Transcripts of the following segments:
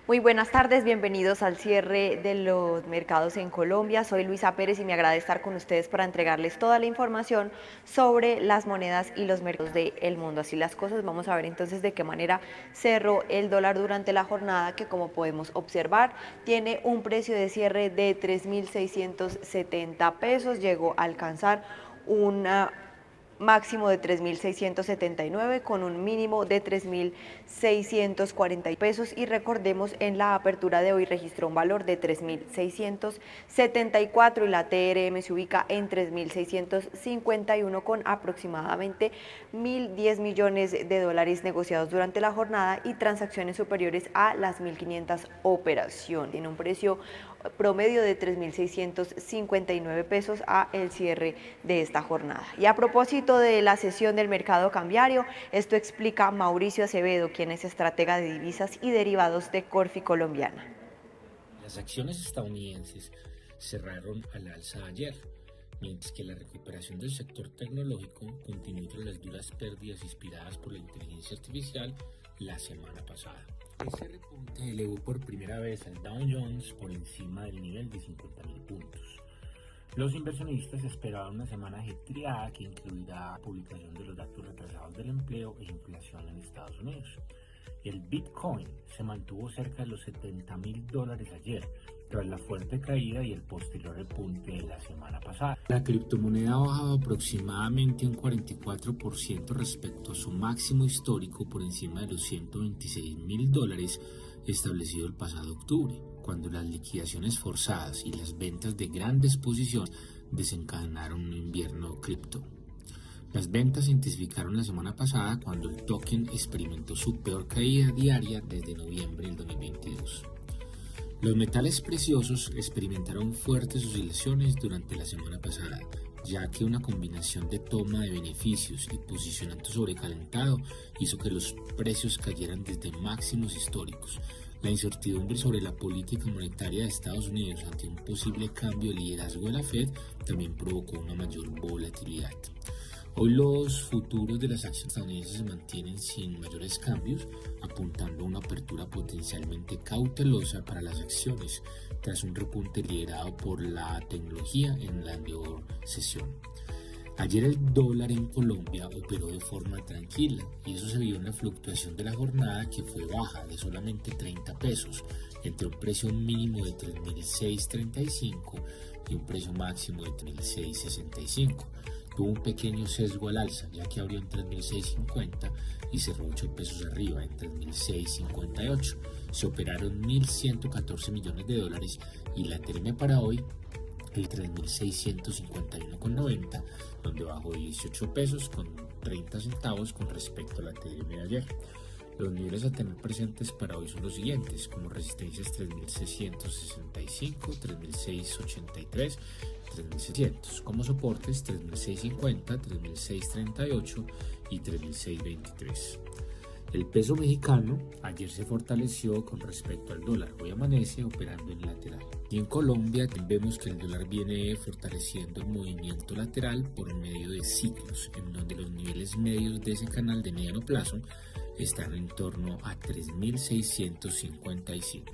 Muy buenas tardes, bienvenidos al cierre de los mercados en Colombia. Soy Luisa Pérez y me agrada estar con ustedes para entregarles toda la información sobre las monedas y los mercados del mundo. Así las cosas, vamos a ver entonces de qué manera cerró el dólar durante la jornada, que como podemos observar tiene un precio de cierre de 3.670 pesos, llegó a alcanzar una máximo de 3.679 con un mínimo de 3.640 pesos, y recordemos en la apertura de hoy registró un valor de 3.674 y la TRM se ubica en 3.651 con aproximadamente 1.010 millones de dólares negociados durante la jornada y transacciones superiores a las 1.500 operaciones. Tiene un precio promedio de 3.659 pesos a el cierre de esta jornada. Y a propósito de la sesión del mercado cambiario, esto explica Mauricio Acevedo, quien es estratega de divisas y derivados de Corfi Colombiana. Las acciones estadounidenses cerraron al alza ayer, mientras que la recuperación del sector tecnológico continuó tras las duras pérdidas inspiradas por la inteligencia artificial la semana pasada. Ese repunte elevó por primera vez al Dow Jones por encima del nivel de 50.000 puntos. Los inversionistas esperaban una semana ajetreada que incluirá publicación de los datos retrasados del empleo e inflación en Estados Unidos. El Bitcoin se mantuvo cerca de los $70.000 ayer, tras la fuerte caída y el posterior repunte de la semana pasada. La criptomoneda ha bajado aproximadamente un 44% respecto a su máximo histórico por encima de los $126.000 establecido el pasado octubre, cuando las liquidaciones forzadas y las ventas de grandes posiciones desencadenaron un invierno cripto. Las ventas se intensificaron la semana pasada cuando el token experimentó su peor caída diaria desde noviembre del 2022. Los metales preciosos experimentaron fuertes oscilaciones durante la semana pasada, ya que una combinación de toma de beneficios y posicionamiento sobrecalentado hizo que los precios cayeran desde máximos históricos. La incertidumbre sobre la política monetaria de Estados Unidos ante un posible cambio de liderazgo de la Fed también provocó una mayor volatilidad. Hoy los futuros de las acciones estadounidenses se mantienen sin mayores cambios, apuntando a una apertura potencialmente cautelosa para las acciones, tras un repunte liderado por la tecnología en la anterior sesión. Ayer el dólar en Colombia operó de forma tranquila y eso se vio en la fluctuación de la jornada, que fue baja de solamente 30 pesos, entre un precio mínimo de 3.635 y un precio máximo de 3.665. Tuvo un pequeño sesgo al alza, ya que abrió en 3.650 y cerró 8 pesos arriba en 3.658. Se operaron 1.114 millones de dólares y la TRM para hoy el 3.651,90, donde bajó 18 pesos con 30 centavos con respecto a la TRM de ayer. Los niveles a tener presentes para hoy son los siguientes, como resistencias 3.665, 3.683, 3.600, como soportes 3.650, 3.638 y 3.623. El peso mexicano ayer se fortaleció con respecto al dólar, hoy amanece operando en lateral. Y en Colombia vemos que el dólar viene fortaleciendo el movimiento lateral por medio de ciclos, en donde los niveles medios de ese canal de mediano plazo están en torno a 3.655.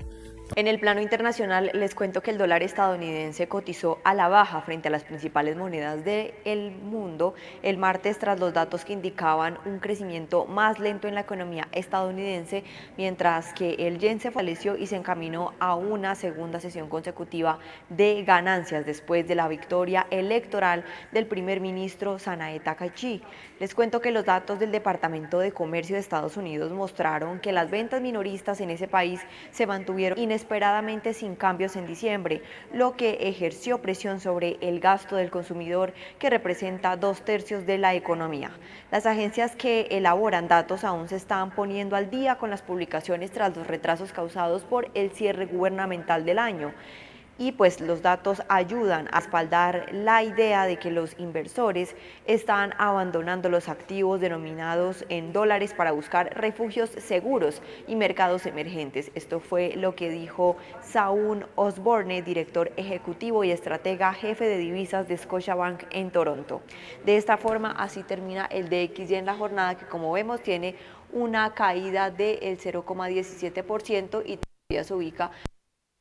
En el plano internacional, les cuento que el dólar estadounidense cotizó a la baja frente a las principales monedas del mundo el martes, tras los datos que indicaban un crecimiento más lento en la economía estadounidense, mientras que el yen se fortaleció y se encaminó a una segunda sesión consecutiva de ganancias después de la victoria electoral del primer ministro Sanae Takaichi. Les cuento que los datos del Departamento de Comercio de Estados Unidos mostraron que las ventas minoristas en ese país se mantuvieron inesperadamente sin cambios en diciembre, lo que ejerció presión sobre el gasto del consumidor, que representa 2/3 de la economía. Las agencias que elaboran datos aún se están poniendo al día con las publicaciones tras los retrasos causados por el cierre gubernamental del año. Y pues los datos ayudan a respaldar la idea de que los inversores están abandonando los activos denominados en dólares para buscar refugios seguros y mercados emergentes. Esto fue lo que dijo Saúl Osborne, director ejecutivo y estratega jefe de divisas de Scotiabank en Toronto. De esta forma, así termina el DXY en la jornada, que como vemos tiene una caída del 0,17% y se ubica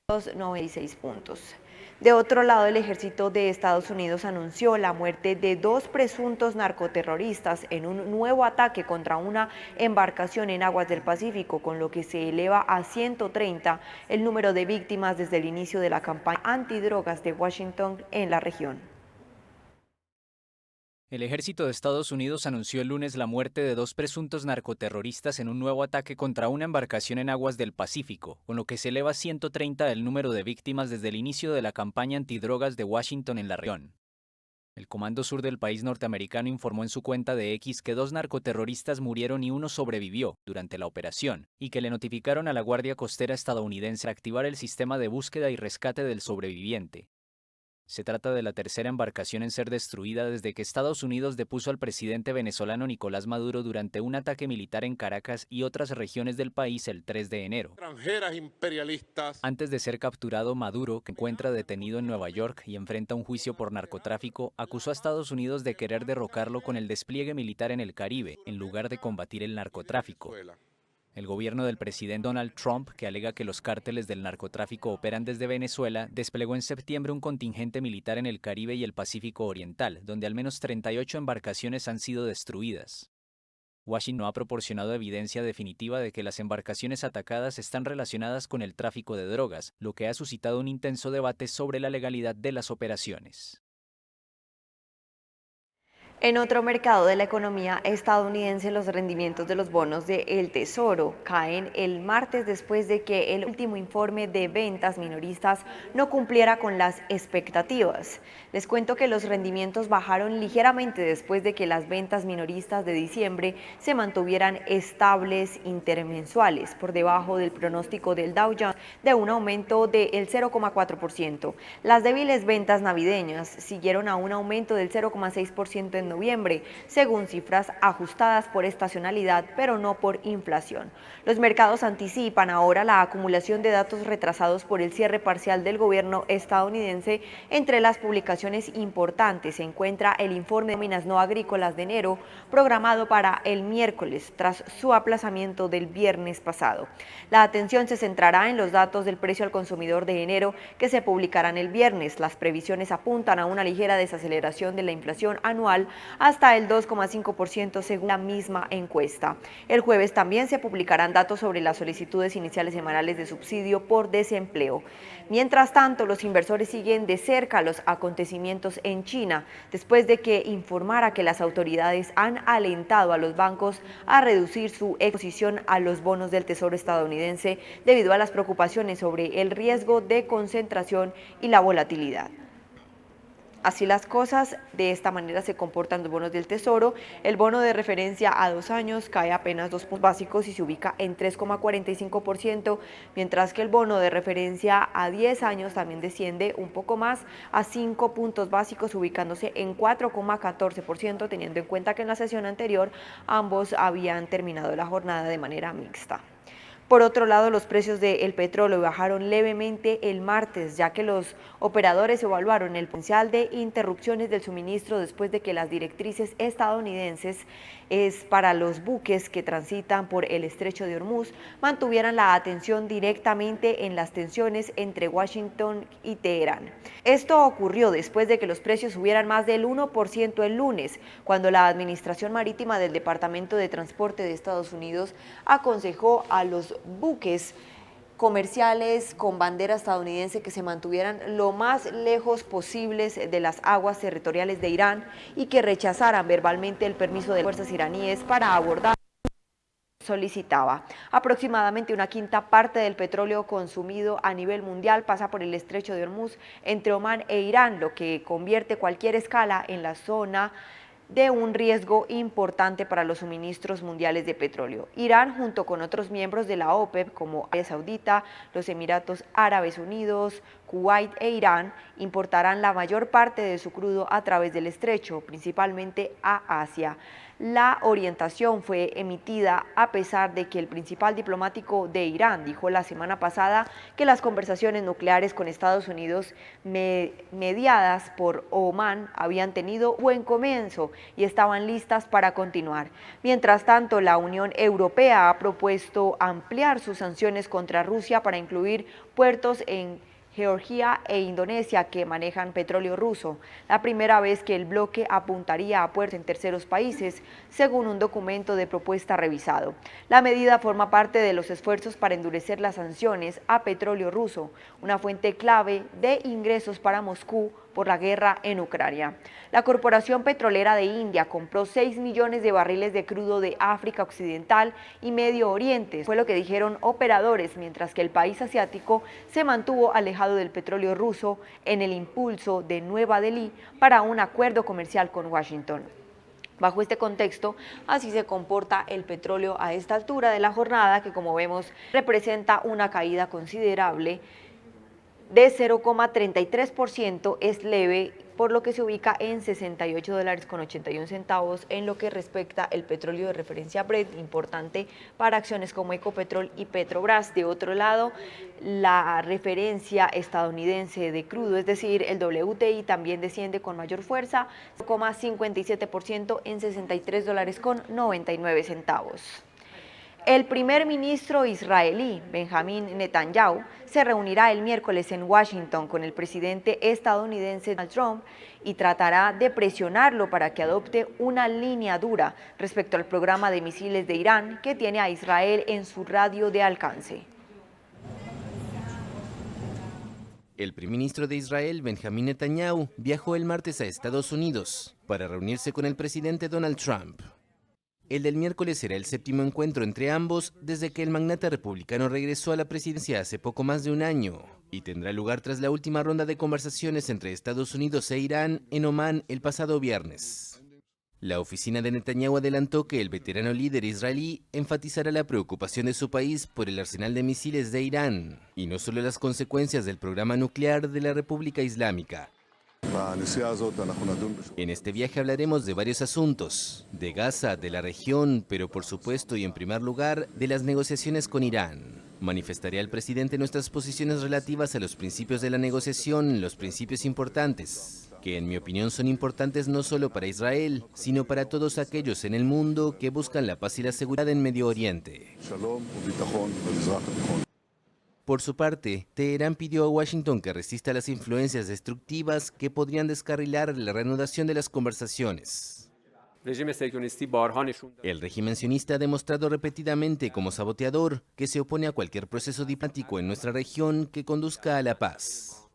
en los 96 puntos. De otro lado, el ejército de Estados Unidos anunció la muerte de 2 presuntos narcoterroristas en un nuevo ataque contra una embarcación en aguas del Pacífico, con lo que se eleva a 130 el número de víctimas desde el inicio de la campaña antidrogas de Washington en la región. El ejército de Estados Unidos anunció el lunes la muerte de 2 presuntos narcoterroristas en un nuevo ataque contra una embarcación en aguas del Pacífico, con lo que se eleva a 130 el número de víctimas desde el inicio de la campaña antidrogas de Washington en la región. El Comando Sur del país norteamericano informó en su cuenta de X que 2 narcoterroristas murieron y uno sobrevivió durante la operación, y que le notificaron a la Guardia Costera estadounidense activar el sistema de búsqueda y rescate del sobreviviente. Se trata de la tercera embarcación en ser destruida desde que Estados Unidos depuso al presidente venezolano Nicolás Maduro durante un ataque militar en Caracas y otras regiones del país el 3 de enero. Extranjeras imperialistas. Antes de ser capturado, Maduro, que encuentra detenido en Nueva York y enfrenta un juicio por narcotráfico, acusó a Estados Unidos de querer derrocarlo con el despliegue militar en el Caribe, en lugar de combatir el narcotráfico. El gobierno del presidente Donald Trump, que alega que los cárteles del narcotráfico operan desde Venezuela, desplegó en septiembre un contingente militar en el Caribe y el Pacífico Oriental, donde al menos 38 embarcaciones han sido destruidas. Washington no ha proporcionado evidencia definitiva de que las embarcaciones atacadas están relacionadas con el tráfico de drogas, lo que ha suscitado un intenso debate sobre la legalidad de las operaciones. En otro mercado de la economía estadounidense, los rendimientos de los bonos del Tesoro caen el martes después de que el último informe de ventas minoristas no cumpliera con las expectativas. Les cuento que los rendimientos bajaron ligeramente después de que las ventas minoristas de diciembre se mantuvieran estables intermensuales, por debajo del pronóstico del Dow Jones de un aumento del 0,4%. Las débiles ventas navideñas siguieron a un aumento del 0,6% en noviembre, según cifras ajustadas por estacionalidad, pero no por inflación. Los mercados anticipan ahora la acumulación de datos retrasados por el cierre parcial del gobierno estadounidense. Entre las publicaciones importantes se encuentra el informe de nóminas no agrícolas de enero, programado para el miércoles, tras su aplazamiento del viernes pasado. La atención se centrará en los datos del precio al consumidor de enero, que se publicarán el viernes. Las previsiones apuntan a una ligera desaceleración de la inflación anual hasta el 2,5% según la misma encuesta. El jueves también se publicarán datos sobre las solicitudes iniciales semanales de subsidio por desempleo. Mientras tanto, los inversores siguen de cerca los acontecimientos en China, después de que informara que las autoridades han alentado a los bancos a reducir su exposición a los bonos del Tesoro estadounidense debido a las preocupaciones sobre el riesgo de concentración y la volatilidad. Así las cosas, de esta manera se comportan los bonos del Tesoro. El bono de referencia a 2 años cae apenas 2 puntos básicos y se ubica en 3,45%, mientras que el bono de referencia a 10 años también desciende un poco más a 5 puntos básicos, ubicándose en 4,14%, teniendo en cuenta que en la sesión anterior ambos habían terminado la jornada de manera mixta. Por otro lado, los precios del petróleo bajaron levemente el martes, ya que los operadores evaluaron el potencial de interrupciones del suministro después de que las directrices estadounidenses para los buques que transitan por el estrecho de Hormuz mantuvieran la atención directamente en las tensiones entre Washington y Teherán. Esto ocurrió después de que los precios subieran más del 1% el lunes, cuando la Administración Marítima del Departamento de Transporte de Estados Unidos aconsejó a los buques comerciales con bandera estadounidense que se mantuvieran lo más lejos posibles de las aguas territoriales de Irán y que rechazaran verbalmente el permiso de las fuerzas iraníes para abordar. Solicitaba. Aproximadamente una quinta parte del petróleo consumido a nivel mundial pasa por el estrecho de Hormuz entre Omán e Irán, lo que convierte cualquier escala en la zona de un riesgo importante para los suministros mundiales de petróleo. Irán, junto con otros miembros de la OPEP como Arabia Saudita, los Emiratos Árabes Unidos, Kuwait e Irán importarán la mayor parte de su crudo a través del estrecho, principalmente a Asia. La orientación fue emitida a pesar de que el principal diplomático de Irán dijo la semana pasada que las conversaciones nucleares con Estados Unidos mediadas por Omán habían tenido buen comienzo y estaban listas para continuar. Mientras tanto, la Unión Europea ha propuesto ampliar sus sanciones contra Rusia para incluir puertos en Georgia e Indonesia que manejan petróleo ruso, la primera vez que el bloque apuntaría a puertos en terceros países, según un documento de propuesta revisado. La medida forma parte de los esfuerzos para endurecer las sanciones a petróleo ruso, una fuente clave de ingresos para Moscú por la guerra en Ucrania. La Corporación Petrolera de India compró 6 millones de barriles de crudo de África Occidental y Medio Oriente, fue lo que dijeron operadores, mientras que el país asiático se mantuvo alejado del petróleo ruso en el impulso de Nueva Delhi para un acuerdo comercial con Washington. Bajo este contexto, así se comporta el petróleo a esta altura de la jornada, que como vemos representa una caída considerable de 0,33%, es leve, por lo que se ubica en $68,81 en lo que respecta el petróleo de referencia Brent, importante para acciones como Ecopetrol y Petrobras. De otro lado, la referencia estadounidense de crudo, es decir, el WTI, también desciende con mayor fuerza, 0,57% en $63,99. El primer ministro israelí, Benjamín Netanyahu, se reunirá el miércoles en Washington con el presidente estadounidense Donald Trump y tratará de presionarlo para que adopte una línea dura respecto al programa de misiles de Irán que tiene a Israel en su radio de alcance. El primer ministro de Israel, Benjamín Netanyahu, viajó el martes a Estados Unidos para reunirse con el presidente Donald Trump. El del miércoles será el séptimo encuentro entre ambos desde que el magnate republicano regresó a la presidencia hace poco más de un año y tendrá lugar tras la última ronda de conversaciones entre Estados Unidos e Irán en Omán el pasado viernes. La oficina de Netanyahu adelantó que el veterano líder israelí enfatizará la preocupación de su país por el arsenal de misiles de Irán y no solo las consecuencias del programa nuclear de la República Islámica. En este viaje hablaremos de varios asuntos, de Gaza, de la región, pero por supuesto y en primer lugar, de las negociaciones con Irán. Manifestaré al presidente nuestras posiciones relativas a los principios de la negociación, los principios importantes, que en mi opinión son importantes no solo para Israel, sino para todos aquellos en el mundo que buscan la paz y la seguridad en Medio Oriente. Por su parte, Teherán pidió a Washington que resista las influencias destructivas que podrían descarrilar la reanudación de las conversaciones. El régimen sionista ha demostrado repetidamente como saboteador que se opone a cualquier proceso diplomático en nuestra región que conduzca a la paz.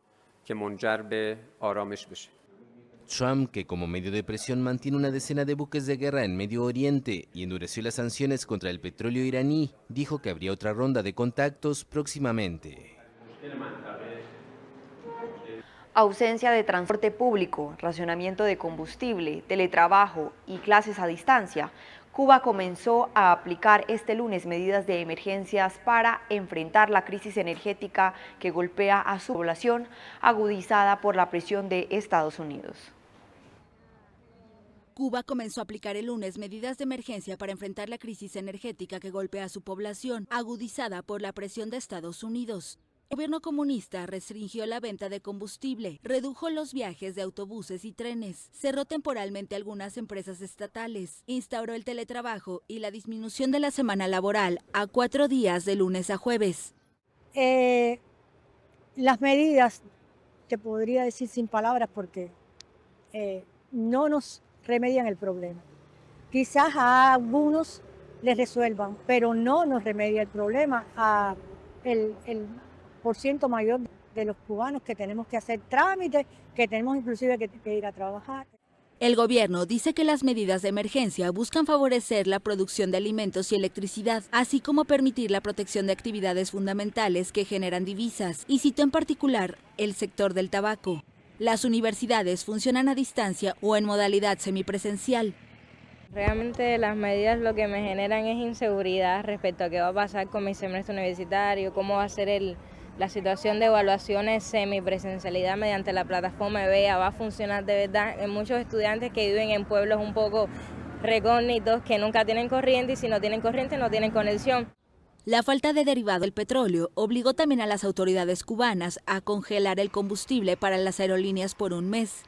Trump, que como medio de presión mantiene una decena de buques de guerra en Medio Oriente y endureció las sanciones contra el petróleo iraní, dijo que habría otra ronda de contactos próximamente. Ausencia de transporte público, racionamiento de combustible, teletrabajo y clases a distancia. Cuba comenzó a aplicar este lunes medidas de emergencias para enfrentar la crisis energética que golpea a su población, agudizada por la presión de Estados Unidos. Cuba comenzó a aplicar el lunes medidas de emergencia para enfrentar la crisis energética que golpea a su población, agudizada por la presión de Estados Unidos. El gobierno comunista restringió la venta de combustible, redujo los viajes de autobuses y trenes, cerró temporalmente algunas empresas estatales, instauró el teletrabajo y la disminución de la semana laboral a 4 días de lunes a jueves. Las medidas, te podría decir sin palabras porque no nos remedian el problema. Quizás a algunos les resuelvan, pero no nos remedia el problema a el % mayor de los cubanos que tenemos que hacer trámites, que tenemos inclusive que ir a trabajar. El gobierno dice que las medidas de emergencia buscan favorecer la producción de alimentos y electricidad, así como permitir la protección de actividades fundamentales que generan divisas, y citó en particular el sector del tabaco. Las universidades funcionan a distancia o en modalidad semipresencial. Realmente las medidas lo que me generan es inseguridad respecto a qué va a pasar con mi semestre universitario, cómo va a ser el la situación de evaluaciones semipresencialidad mediante la plataforma EBEA va a funcionar de verdad en muchos estudiantes que viven en pueblos un poco recónditos, que nunca tienen corriente, y si no tienen corriente no tienen conexión. La falta de derivado del petróleo obligó también a las autoridades cubanas a congelar el combustible para las aerolíneas por un mes.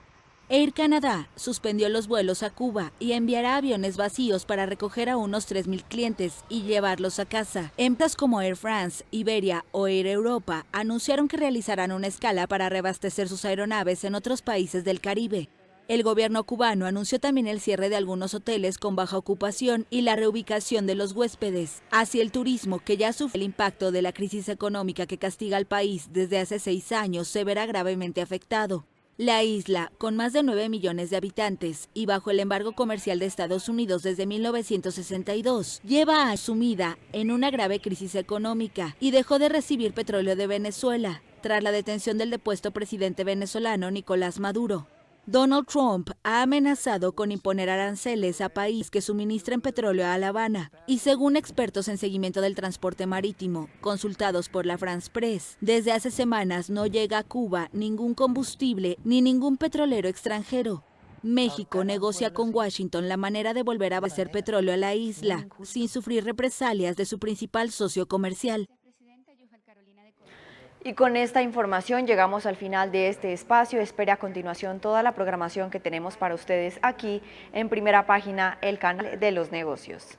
Air Canada suspendió los vuelos a Cuba y enviará aviones vacíos para recoger a unos 3.000 clientes y llevarlos a casa. Empresas como Air France, Iberia o Air Europa anunciaron que realizarán una escala para reabastecer sus aeronaves en otros países del Caribe. El gobierno cubano anunció también el cierre de algunos hoteles con baja ocupación y la reubicación de los huéspedes. Así el turismo, que ya sufre el impacto de la crisis económica que castiga al país desde hace 6 años, se verá gravemente afectado. La isla, con más de 9 millones de habitantes y bajo el embargo comercial de Estados Unidos desde 1962, lleva sumida en una grave crisis económica y dejó de recibir petróleo de Venezuela tras la detención del depuesto presidente venezolano Nicolás Maduro. Donald Trump ha amenazado con imponer aranceles a países que suministren petróleo a La Habana. Y según expertos en seguimiento del transporte marítimo, consultados por la France Press, desde hace semanas no llega a Cuba ningún combustible ni ningún petrolero extranjero. México negocia con Washington la manera de volver a abastecer petróleo a la isla, sin sufrir represalias de su principal socio comercial. Y con esta información llegamos al final de este espacio. Espere a continuación toda la programación que tenemos para ustedes aquí en Primera Página, el canal de los negocios.